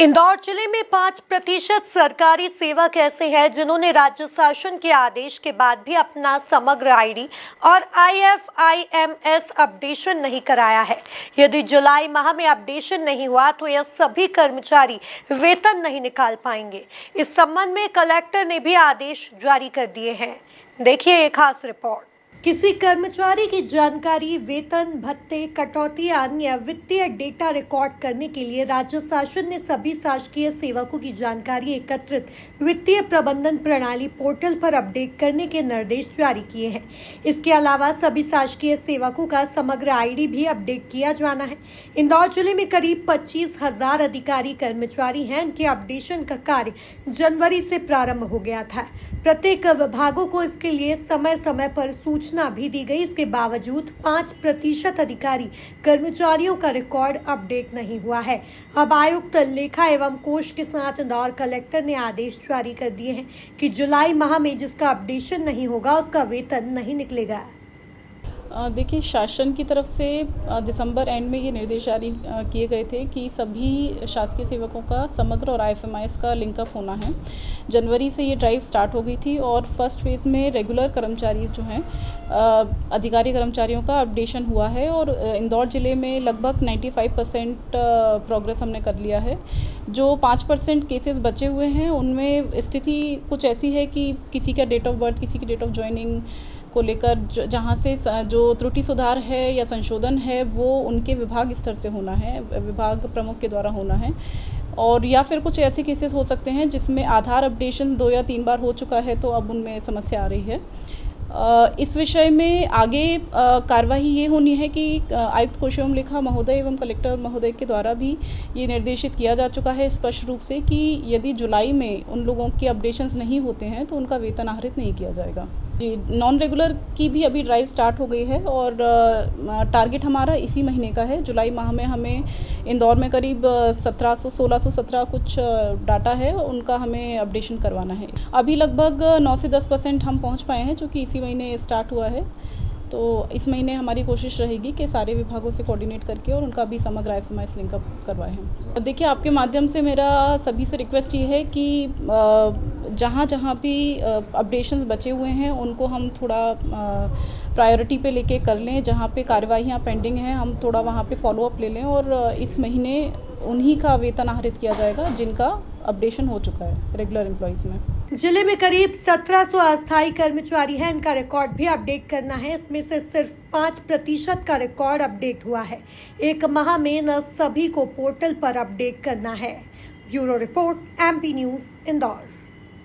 इंदौर जिले में 5% सरकारी सेवक ऐसे हैं जिन्होंने राज्य शासन के आदेश के बाद भी अपना समग्र आईडी और IFIMS अपडेशन नहीं कराया है। यदि जुलाई माह में अपडेशन नहीं हुआ तो यह सभी कर्मचारी वेतन नहीं निकाल पाएंगे। इस संबंध में कलेक्टर ने भी आदेश जारी कर दिए हैं। देखिए एक खास रिपोर्ट। किसी कर्मचारी की जानकारी, वेतन, भत्ते, कटौती या अन्य वित्तीय डेटा रिकॉर्ड करने के लिए राज्य शासन ने सभी शासकीय सेवकों की जानकारी एकत्रित वित्तीय प्रबंधन प्रणाली पोर्टल पर अपडेट करने के निर्देश जारी किए हैं। इसके अलावा सभी शासकीय सेवकों का समग्र आईडी भी अपडेट किया जाना है। इंदौर जिले में करीब 25,000 अधिकारी कर्मचारी हैं। इनके अपडेशन का कार्य जनवरी से प्रारंभ हो गया था। प्रत्येक विभागों को इसके लिए समय समय पर सूचना भी दी गई। इसके बावजूद 5% अधिकारी कर्मचारियों का रिकॉर्ड अपडेट नहीं हुआ है। अब आयुक्त लेखा एवं कोष के साथ इंदौर कलेक्टर ने आदेश जारी कर दिए हैं कि जुलाई माह में जिसका अपडेशन नहीं होगा उसका वेतन नहीं निकलेगा। देखिए, शासन की तरफ से दिसंबर एंड में ये निर्देश जारी किए गए थे कि सभी शासकीय सेवकों का समग्र और IFMIS का लिंकअप होना है। जनवरी से ये ड्राइव स्टार्ट हो गई थी और फर्स्ट फेज़ में रेगुलर कर्मचारी जो हैं अधिकारी कर्मचारियों का अपडेशन हुआ है और इंदौर ज़िले में लगभग 95% प्रोग्रेस हमने कर लिया है। जो 5% केसेस बचे हुए हैं उनमें स्थिति कुछ ऐसी है कि किसी का डेट ऑफ बर्थ, किसी की डेट ऑफ ज्वाइनिंग को लेकर जहाँ से जो त्रुटि सुधार है या संशोधन है वो उनके विभाग स्तर से होना है, विभाग प्रमुख के द्वारा होना है। और या फिर कुछ ऐसे केसेस हो सकते हैं जिसमें आधार अपडेशन 2 या 3 बार हो चुका है तो अब उनमें समस्या आ रही है। इस विषय में आगे कार्यवाही ये होनी है कि आयुक्त कोष एवं लेखा महोदय एवं कलेक्टर महोदय के द्वारा भी ये निर्देशित किया जा चुका है स्पष्ट रूप से कि यदि जुलाई में उन लोगों के अपडेशंस नहीं होते हैं तो उनका वेतन आहरित नहीं किया जाएगा। जी, नॉन रेगुलर की भी अभी ड्राइव स्टार्ट हो गई है और टारगेट हमारा इसी महीने का है। जुलाई माह में हमें इंदौर में करीब 1617 कुछ डाटा है, उनका हमें अपडेशन करवाना है। अभी लगभग 9 से 10% हम पहुंच पाए हैं, जो कि इसी महीने स्टार्ट हुआ है। तो इस महीने हमारी कोशिश रहेगी कि सारे विभागों से कोऑर्डिनेट करके और उनका भी समग्र IFMIS लिंकअप करवाएं हम। देखिए, आपके माध्यम से मेरा सभी से रिक्वेस्ट ये है कि जहाँ जहाँ भी अपडेशंस बचे हुए हैं उनको हम थोड़ा प्रायोरिटी पे लेके कर लें। जहाँ पे कार्यवाहियाँ पेंडिंग हैं हम थोड़ा वहाँ पे फॉलोअप ले लें और इस महीने उन्हीं का वेतन आहरित किया जाएगा जिनका अपडेशन हो चुका है रेगुलर एम्प्लॉइज़ में। जिले में करीब 1700 अस्थायी कर्मचारी हैं। इनका रिकॉर्ड भी अपडेट करना है। इसमें से सिर्फ 5% का रिकॉर्ड अपडेट हुआ है। एक माह में न सभी को पोर्टल पर अपडेट करना है। Bureau report, MP news, Indore.